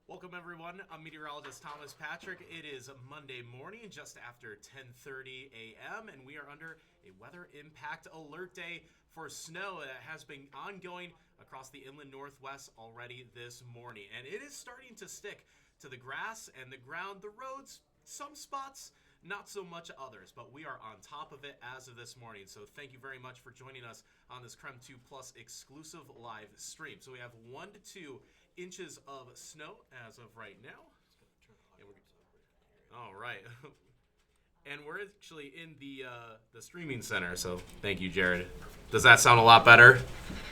Welcome everyone, I'm Meteorologist Thomas Patrick. It is Monday morning, just after 10:30 a.m., and we are under a weather impact alert day for snow that has been ongoing across the inland northwest already this morning. And it is starting to stick to the grass and the ground, the roads, some spots, not so much others, but we are on top of it as of this morning. So thank you very much for joining us on this Creme 2 Plus exclusive live stream. So we have 1 to 2 inches of snow as of right now. All right. And we're actually in the streaming center, so thank you, Jared. Does that sound a lot better?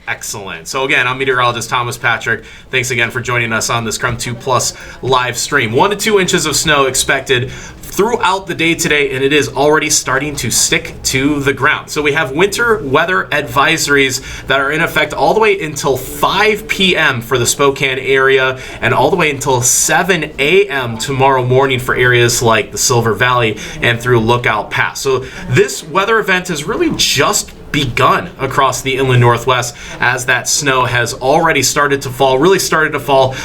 Excellent. So again, I'm Meteorologist Thomas Patrick. Thanks again for joining us on this Creme 2 Plus live stream. 1 to 2 inches of snow expected throughout the day today, and it is already starting to stick to the ground. So we have winter weather advisories that are in effect all the way until 5 p.m. for the Spokane area and all the way until 7 a.m. tomorrow morning for areas like the Silver Valley and through Lookout Pass. So this weather event has really just begun across the inland northwest as that snow has already started to fall,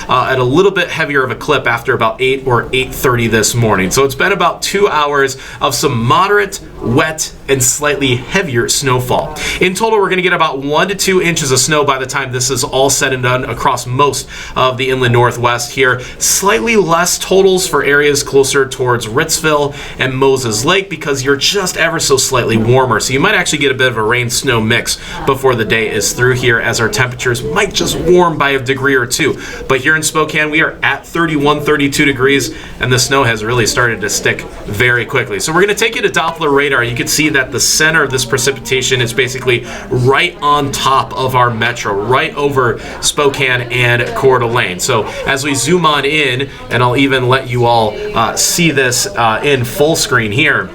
at a little bit heavier of a clip after about 8 or 8:30 this morning. So it's been about 2 hours of some moderate, wet, and slightly heavier snowfall. In total, we're going to get about 1 to 2 inches of snow by the time this is all said and done across most of the inland northwest here. Slightly less totals for areas closer towards Ritzville and Moses Lake because you're just ever so slightly warmer. So you might actually get a bit of a rain-snow mix before the day is through here, as our temperatures might just warm by a degree or two. But here in Spokane, we are at 31, 32 degrees, and the snow has really started to stick very quickly. So we're going to take you to Doppler radar. You can see that the center of this precipitation is basically right on top of our metro, right over Spokane and Coeur d'Alene. So as we zoom on in, and I'll even let you all see this in full screen here,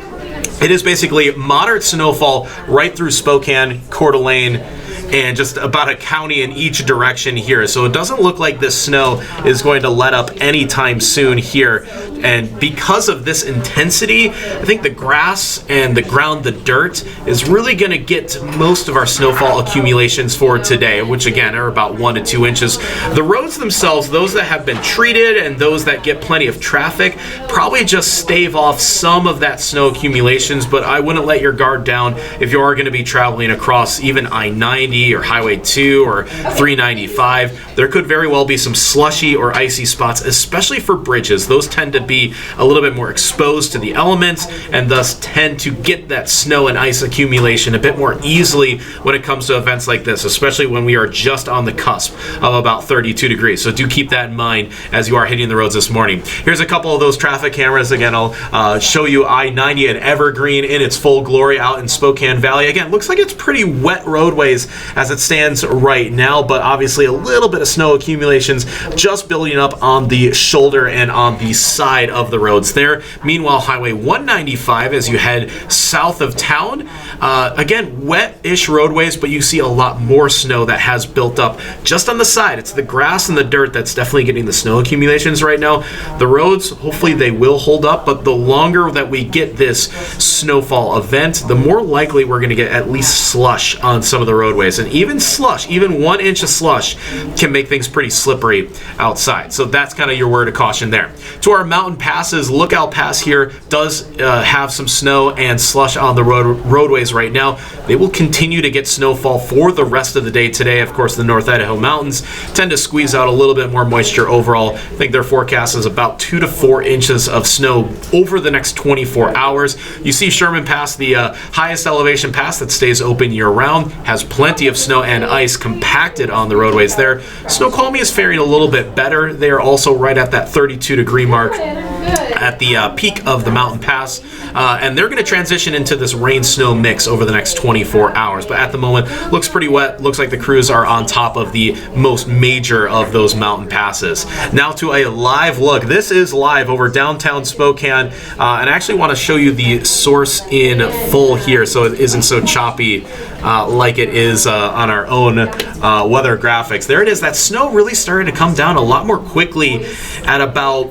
it is basically moderate snowfall right through Spokane, Coeur d'Alene, and just about a county in each direction here. So it doesn't look like this snow is going to let up anytime soon here. And because of this intensity, I think the grass and the ground, the dirt, is really going to get most of our snowfall accumulations for today, which again are about 1 to 2 inches. The roads themselves, those that have been treated and those that get plenty of traffic, probably just stave off some of that snow accumulations, but I wouldn't let your guard down if you are going to be traveling across even I-90 or Highway 2 or 395. There could very well be some slushy or icy spots, especially for bridges. Those tend to be a little bit more exposed to the elements and thus tend to get that snow and ice accumulation a bit more easily when it comes to events like this, especially when we are just on the cusp of about 32 degrees. So do keep that in mind as you are hitting the roads this morning. Here's a couple of those traffic cameras. Again, I'll show you I-90 and Evergreen in its full glory out in Spokane Valley. Again, looks like it's pretty wet roadways as it stands right now, but obviously a little bit of snow accumulations just building up on the shoulder and on the side of the roads there. Meanwhile, Highway 195 as you head south of town, again, wet-ish roadways, but you see a lot more snow that has built up just on the side. It's the grass and the dirt that's definitely getting the snow accumulations right now. The roads, hopefully they will hold up, but the longer that we get this snowfall event, the more likely we're going to get at least slush on some of the roadways. And even slush, even 1 inch of slush can make things pretty slippery outside. So that's kind of your word of caution there. To our mountain passes, Lookout Pass here does have some snow and slush on the roadways right now. They will continue to get snowfall for the rest of the day today. Of course, the North Idaho mountains tend to squeeze out a little bit more moisture overall. I think their forecast is about 2 to 4 inches of snow over the next 24 hours. You see Sherman Pass, the highest elevation pass that stays open year-round, has plenty of snow and ice compacted on the roadways there. Snoqualmie is faring a little bit better. They are also right at that 32-degree mark at the peak of the mountain pass, and they're going to transition into this rain-snow mix over the next 24 hours. But at the moment, looks pretty wet. Looks like the crews are on top of the most major of those mountain passes. Now to a live look. This is live over downtown Spokane, and I actually want to show you the source in full here so it isn't so choppy like it is on our own weather graphics. There it is. That snow really started to come down a lot more quickly at about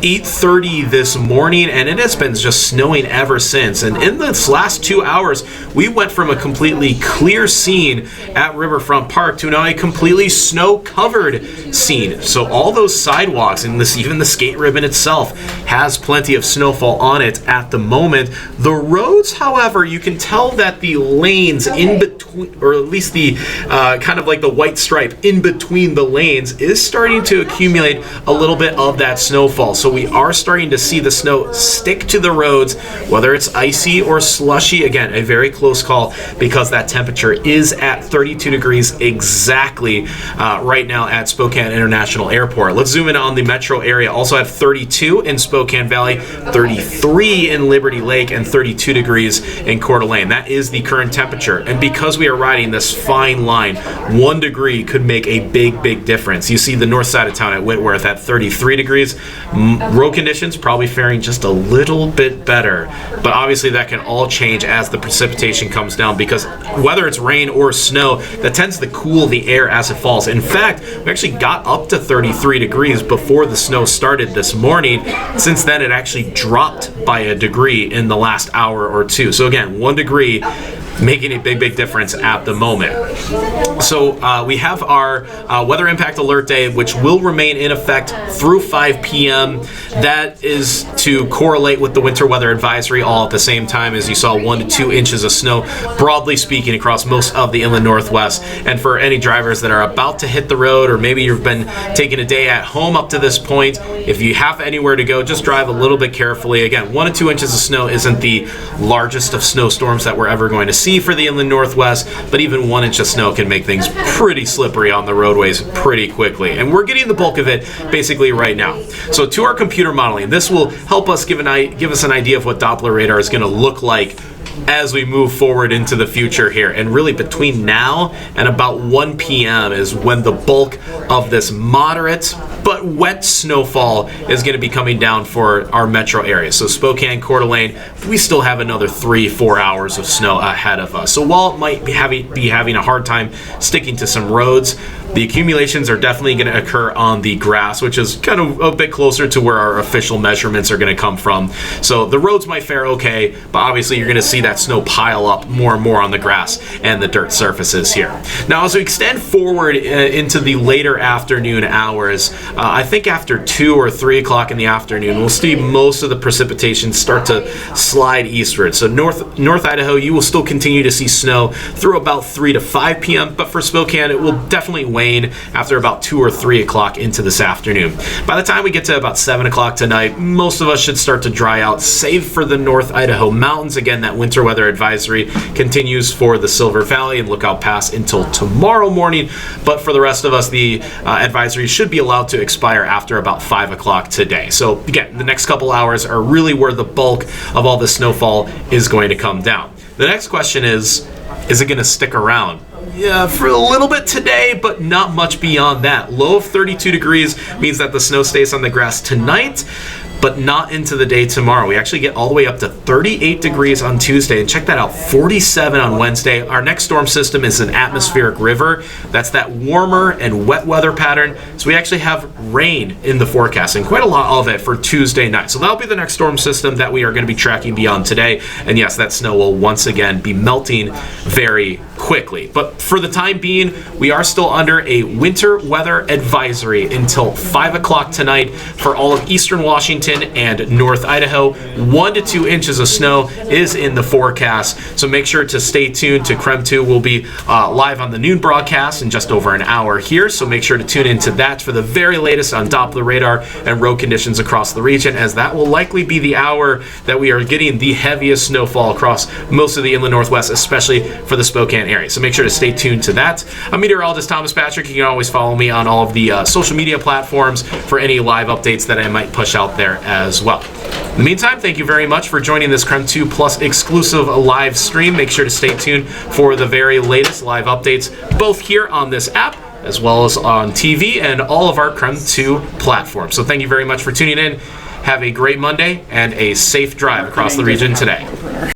8:30 this morning, and it has been just snowing ever since. And in this last 2 hours, we went from a completely clear scene at Riverfront Park to now a completely snow-covered scene. So all those sidewalks and even the skate ribbon itself has plenty of snowfall on it at the moment. The roads, however, you can tell that the lanes in between, or at least the kind of like the white stripe in between the lanes, is starting to accumulate a little bit of that snowfall. So we are starting to see the snow stick to the roads, whether it's icy or slushy. Again, a very close call because that temperature is at 32 degrees exactly right now at Spokane International Airport. Let's zoom in on the metro area. Also at 32 in Spokane Valley, 33 in Liberty Lake, and 32 degrees in Coeur d'Alene. That is the current temperature. And because we are riding this fine line, 1 degree could make a big difference. You see the north side of town at Whitworth at 33 degrees. Road conditions probably faring just a little bit better, but obviously that can all change as the precipitation comes down, because whether it's rain or snow, that tends to cool the air as it falls. In fact, we actually got up to 33 degrees before the snow started this morning. Since then, it actually dropped by a degree in the last hour or two. So again, 1 degree making a big difference at the moment. So we have our weather impact alert day, which will remain in effect through 5 p.m. That is to correlate with the winter weather advisory all at the same time, as you saw 1 to 2 inches of snow, broadly speaking, across most of the inland northwest. And for any drivers that are about to hit the road, or maybe you've been taking a day at home up to this point, if you have anywhere to go, just drive a little bit carefully. Again, 1 to 2 inches of snow isn't the largest of snowstorms that we're ever going to see for the inland northwest, but even 1 inch of snow can make things pretty slippery on the roadways pretty quickly. And we're getting the bulk of it basically right now. So to our computer modeling, this will help us give us an idea of what Doppler radar is going to look like as we move forward into the future here. And really between now and about 1 p.m. is when the bulk of this moderate but wet snowfall is going to be coming down for our metro area. So Spokane, Coeur d'Alene, we still have another 3-4 hours of snow ahead of us. So while it might be having a hard time sticking to some roads, the accumulations are definitely going to occur on the grass, which is kind of a bit closer to where our official measurements are going to come from. So the roads might fare okay, but obviously you're going to see that snow pile up more and more on the grass and the dirt surfaces here. Now, as we extend forward into the later afternoon hours, I think after 2 or 3 o'clock in the afternoon, we'll see most of the precipitation start to slide eastward. So North Idaho, you will still continue to see snow through about 3 to 5 p.m., but for Spokane, it will definitely wane after about 2 or 3 o'clock into this afternoon. By the time we get to about 7 o'clock tonight, most of us should start to dry out, save for the North Idaho mountains. Again, that winter weather advisory continues for the Silver Valley and Lookout Pass until tomorrow morning, but for the rest of us, the advisory should be allowed to expire after about 5 o'clock today. So again, the next couple hours are really where the bulk of all the snowfall is going to come down. The next question is it going to stick around? Yeah, for a little bit today, but not much beyond that. Low of 32 degrees means that the snow stays on the grass tonight, but not into the day tomorrow. We actually get all the way up to 38 degrees on Tuesday, and check that out, 47 on Wednesday. Our next storm system is an atmospheric river. That's that warmer and wet weather pattern. So we actually have rain in the forecast, and quite a lot of it for Tuesday night. So that'll be the next storm system that we are going to be tracking beyond today. And yes, that snow will once again be melting very quickly. But for the time being, we are still under a winter weather advisory until 5 o'clock tonight for all of eastern Washington and North Idaho. 1 to 2 inches of snow is in the forecast, so make sure to stay tuned to KREM 2. We'll be live on the noon broadcast in just over an hour here, so make sure to tune into that for the very latest on Doppler radar and road conditions across the region, as that will likely be the hour that we are getting the heaviest snowfall across most of the inland northwest, especially for the Spokane area. So make sure to stay tuned to that. I'm Meteorologist Thomas Patrick. You can always follow me on all of the social media platforms for any live updates that I might push out there as well. In the meantime, thank you very much for joining this KREM 2 Plus exclusive live stream. Make sure to stay tuned for the very latest live updates, both here on this app as well as on TV and all of our KREM 2 platforms. So thank you very much for tuning in. Have a great Monday and a safe drive across the region today.